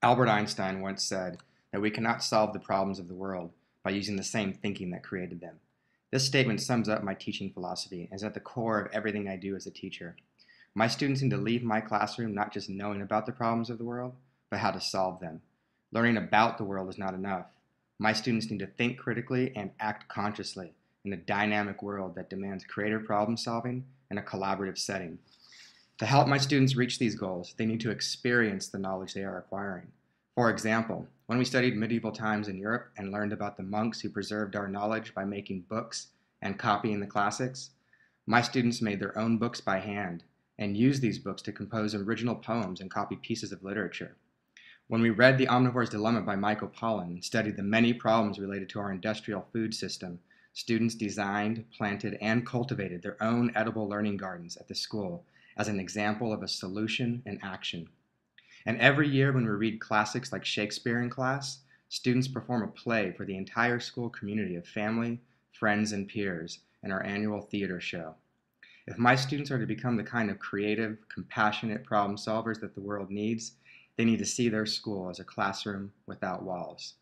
Albert Einstein once said that we cannot solve the problems of the world by using the same thinking that created them. This statement sums up my teaching philosophy and is at the core of everything I do as a teacher. My students need to leave my classroom not just knowing about the problems of the world, but how to solve them. Learning about the world is not enough. My students need to think critically and act consciously in a dynamic world that demands creative problem solving in a collaborative setting. To help my students reach these goals, they need to experience the knowledge they are acquiring. For example, when we studied medieval times in Europe and learned about the monks who preserved our knowledge by making books and copying the classics, my students made their own books by hand and used these books to compose original poems and copy pieces of literature. When we read The Omnivore's Dilemma by Michael Pollan and studied the many problems related to our industrial food system, students designed, planted, and cultivated their own edible learning gardens at the school as an example of a solution in action. And every year when we read classics like Shakespeare in class, students perform a play for the entire school community of family, friends, and peers in our annual theater show. If my students are to become the kind of creative, compassionate problem solvers that the world needs, they need to see their school as a classroom without walls.